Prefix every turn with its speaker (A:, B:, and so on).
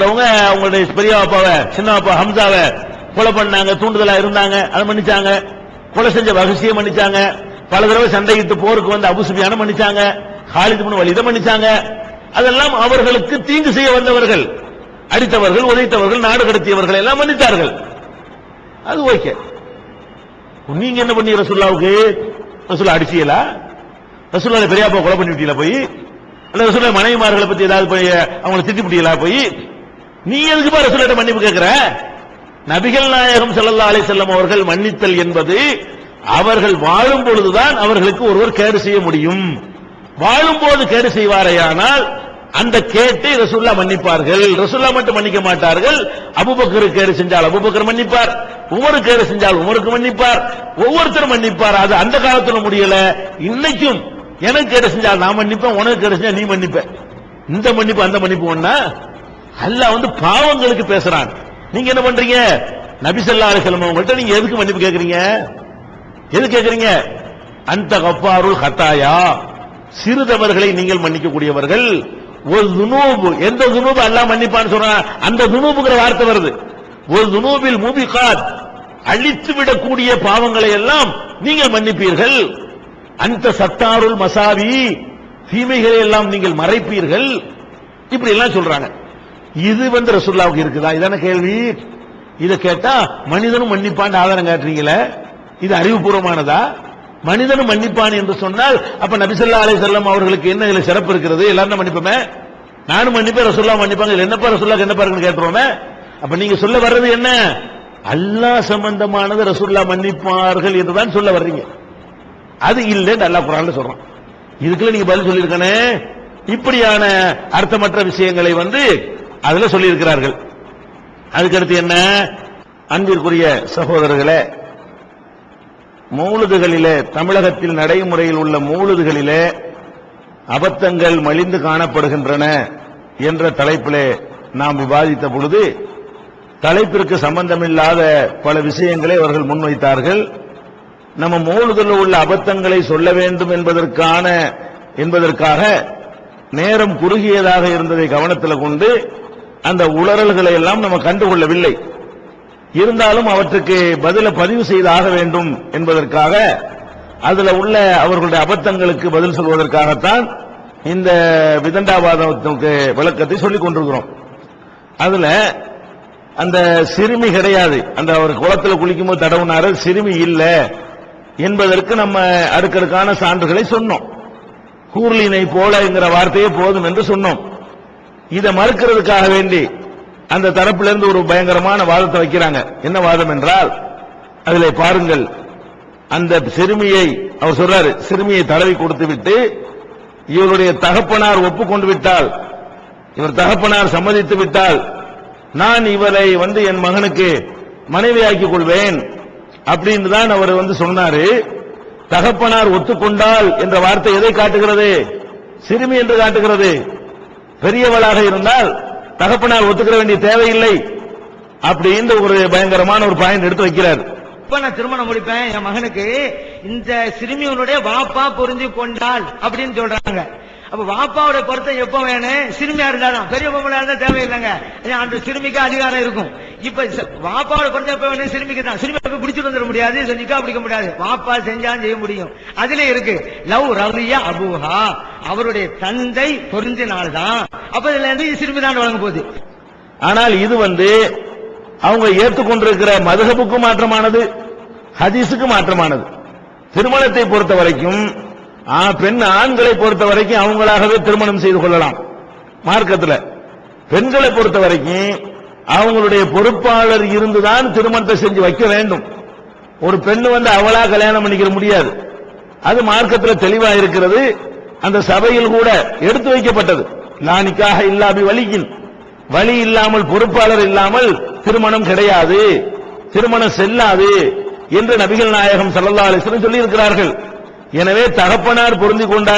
A: அவங்களுடைய பெரிய அப்பாவை சின்ன அப்பா ஹம்சாவை கொலை பண்ணாங்க, தூண்டுதலா இருந்தாங்க, அதை மன்னிச்சாங்க. கொலை செஞ்ச வஹ்ஷியை மன்னிச்சாங்க. பல தடவை சண்டையிட்டு போருக்கு வந்து அபூ சுஃபியான மன்னிச்சாங்க. காலித் இப்னு வலீதை மன்னிச்சாங்க. அதெல்லாம் அவர்களுக்கு தீங்கு செய்ய வந்தவர்கள், அடித்தவர்கள், உதைத்தவர்கள், நாடு கடத்தியவர்கள் எல்லாம் மன்னித்தார்கள். அது ஓகே. நீங்க என்ன பண்ணி ரசூலுல்லாஹ்வுக்கு? ரசூலுல்லாஹ் அடிச்சீங்களா? ரசூலுல்லாஹ் பெரியப்பா கொலை பண்ணிட்டீங்களா போய்? அல்ல ரசூலுல்லாஹ் மனைவிமார்களை பத்தி ஏதாவது போய் அவங்களை திட்டிவிட்டீங்களா போய்? நீ எதுக்கு பா ரசூலுல்லாஹ் மன்னிப்பு கேட்கிற? நபிகள் நாயகம் ஸல்லல்லாஹு அலைஹி வஸல்லம் அவர்கள் மன்னித்தல் என்பது அவர்கள் வாழும் பொழுதுதான் அவர்களுக்கு ஒருவர் கேடு செய்ய முடியும். வாழும்போது கேடு செய்வாரையானால் அந்த கேட்டை ரசூலுல்லாஹ் மன்னிப்பார்கள். ரசூலுல்லாஹ் மட்டும் மன்னிக்க மாட்டார்கள். அபூபக்கர் கேடு செஞ்சால் அபூபக்கர் மன்னிப்பார், உமர் கேடு செஞ்சால் உமருக்கு மன்னிப்பார், ஒவ்வொருத்தரும் மன்னிப்பார். அது அந்த காலத்துல முடியல. இன்னைக்கும் எனக்கு கேடு செஞ்சால் நான் மன்னிப்பேன், உனக்கு கேடு செஞ்சா நீ மன்னிப்ப. இந்த மன்னிப்பு அந்த மன்னிப்பு ஒண்ணா? அல்லாஹ் வந்து பாவங்களுக்கு பேசுறான். நீங்க என்ன பண்றீங்க? நபி ஸல்லல்லாஹு அலைஹி வஸல்லம் அவங்கள்ட்ட நீங்க எதுக்கு மன்னிப்பு கேக்குறீங்க? எது கேக்குறீங்க? அந்த கஃபாருல் ஹதாயா, சிறு தவறுகளை நீங்கள் மன்னிக்க கூடியவர்கள். ஒரு துனூப், எந்த துனூப் அல்லாஹ் மன்னிப்பான்னு சொன்னா அந்த துனூப்ங்கற வார்த்தை வருது. ஒரு துனூபில் முபிகாத், அழித்து விடக்கூடிய பாவங்களை எல்லாம் நீங்கள் மன்னிப்பீர்கள். அந்த சத்தாருல் மசாவி, தீமைகளை எல்லாம் நீங்கள் மறைப்பீர்கள். இப்படி எல்லாம் சொல்றாங்க. இது வந்து ரசூலுல்லாஹ்வுக்கு இருக்குதா? இதான கேள்வி. இதை கேட்டா மனிதனும் மன்னிப்பான் ஆதாரம் காட்டுறீங்களே, இது அறிவுபூர்வமானதா? மனிதனும் மன்னிப்பான் என்று சொன்னால் அப்ப நபி ஸல்லல்லாஹு அலைஹி வஸல்லம் அவர்களுக்கு என்ன இதுல சிறப்பு இருக்கிறது? எல்லாரும் மன்னிப்போமே, நானும் மன்னிப்பேன், ரசூலுல்லாஹ் மன்னிப்பாங்க, என்னப்பா ரசூலுல்லாஹ் என்னப்பா இருக்குன்னு கேட்டுருவோமே. அப்ப நீங்க சொல்ல வர்றது என்ன? அல்லாஹ் சம்பந்தமானது ரசூலுல்லாஹ் மன்னிப்பார்கள் என்றுதான் சொல்ல வர்றீங்க. அது இல்லைன்னு அல்லாஹ் குர்ஆன்ல சொல்றான். இதுக்குள்ள நீங்க பதில் சொல்லியிருக்கனே. இப்படியான அர்த்தமற்ற விஷயங்களை வந்து அதுல சொல்லி இருக்கிறார்கள். அதுக்கடுத்து என்ன? அன்பிற்குரிய சகோதரர்களே, மௌலிதுகளிலே, தமிழகத்தில் நடைமுறையில் உள்ள மௌலிதுகளிலே அபத்தங்கள் மலிந்து காணப்படுகின்றன என்ற தலைப்பிலே நாம் விவாதித்த பொழுது தலைப்பிற்கு சம்பந்தமில்லாத பல விஷயங்களை அவர்கள் முன்வைத்தார்கள். நம்ம மௌலிதில் உள்ள அபத்தங்களை சொல்ல வேண்டும் என்பதற்காக நேரம் குறுகியதாக இருந்ததை கவனத்தில் கொண்டு அந்த உளறல்களை எல்லாம் நம்ம கண்டுகொள்ளவில்லை. இருந்தாலும் அவற்றுக்கு பதில பதிவு செய்தாக வேண்டும் என்பதற்காக அதுல உள்ள அவர்களுடைய அபத்தங்களுக்கு பதில் சொல்வதற்காகத்தான் இந்த விதண்டாவாதத்துக்கு விளக்கத்தை சொல்லிக் கொண்டிருக்கிறோம். அதுல அந்த சிறுமி கிடையாது, அந்த அவர் குளத்தில் குளிக்கும் போது தடவுனாரு, சிறுமி இல்ல என்பதற்கு நம்ம அடுக்கடுக்கான சான்றுகளை சொன்னோம். கூர்லினை போலங்கிற வார்த்தையே போதும் என்று சொன்னோம். இதை மறுக்கிறதுக்காக வேண்டி அந்த தரப்பிலிருந்து ஒரு பயங்கரமான வாதத்தை வைக்கிறாங்க. என்ன வாதம் என்றால், அதிலே பாருங்கள், அந்த சிறுமியை அவர் சொல்றாரு, சிறுமியை தடவி கொடுத்து விட்டு இவருடைய தகப்பனார் ஒப்புக்கொண்டு விட்டால், இவர் தகப்பனார் சம்மதித்து விட்டால் நான் இவரை வந்து என் மகனுக்கு மனைவியாக்கிக் கொள்வேன் அப்படின்னு தான் அவர் வந்து சொன்னாரு. தகப்பனார் ஒத்துக்கொண்டால் என்ற வார்த்தை எதை காட்டுகிறது? சிறுமி என்று காட்டுகிறது. பெரியவளாக இருந்தால் தகப்பனார் ஒத்துக்கிற வேண்டிய தேவையில்லை அப்படின்னு ஒரு பயங்கரமான ஒரு பாயிண்ட் எடுத்து வைக்கிறார்.
B: இப்ப நான் திருமணம் முடிப்பேன் என் மகனுக்கு, இந்த சிறுமியுடைய வாப்பா புரிஞ்சு கொண்டால் அப்படின்னு சொல்றாங்க. அப்ப வாப்பாவோட பொருத்தம் எப்ப வேணும்? சிறுமியா இருந்தாலும், பெரிய பொம்பளை இருந்தா தேவையில்லைங்க, அந்த சிறுமிக்கு அதிகாரம் இருக்கும். இப்ப வாப்பாவோட பொருத்தம் எப்ப வேணும்? சிறுமிக்கு தான். சிறுமி பிடிச்சிட்டு வந்துட முடியாது, செஞ்சுக்கா பிடிக்க முடியாது, வாப்பா செஞ்சாலும் செய்ய முடியும். அதுல இருக்கு லவ் ரவியா அபூஹா, அவருடைய தந்தை பொருந்தினால்தான். அப்ப இதுல இருந்து சிறுமி தான் வழங்க போகுது.
A: ஆனால் இது வந்து அவங்க ஏற்றுக்கொண்டிருக்கிற மதுஹபுக்கு மாற்றமானது, ஹதீஸுக்கு மாற்றமானது. திருமணத்தை பொறுத்த வரைக்கும் பெண் ஆண்களை பொறுத்த வரைக்கும் அவங்களாகவே திருமணம் செய்து கொள்ளலாம். மார்க்கத்தில் பெண்களை பொறுத்த வரைக்கும் அவங்களுடைய பொறுப்பாளர் இருந்துதான் திருமணத்தை செஞ்சு வைக்க வேண்டும். ஒரு பெண்ணு வந்து அவளா கல்யாணம் பண்ணிக்க முடியாது. அது மார்க்கத்தில் தெளிவா இருக்கிறது. அந்த சபையில் கூட எடுத்து வைக்கப்பட்டது. லானிக்காக இல்லாபி வலியின், வழி இல்லாமல், பொறுப்பாளர் இல்லாமல் திருமணம் கிடையாது, திருமணம் செல்லாது என்று நபிகள் நாயகம் ஸல்லல்லாஹு அலைஹி வஸல்லம் சொல்லி இருக்கிறார்கள். எனவே தகப்பனார் பொருந்திக் கொண்டார்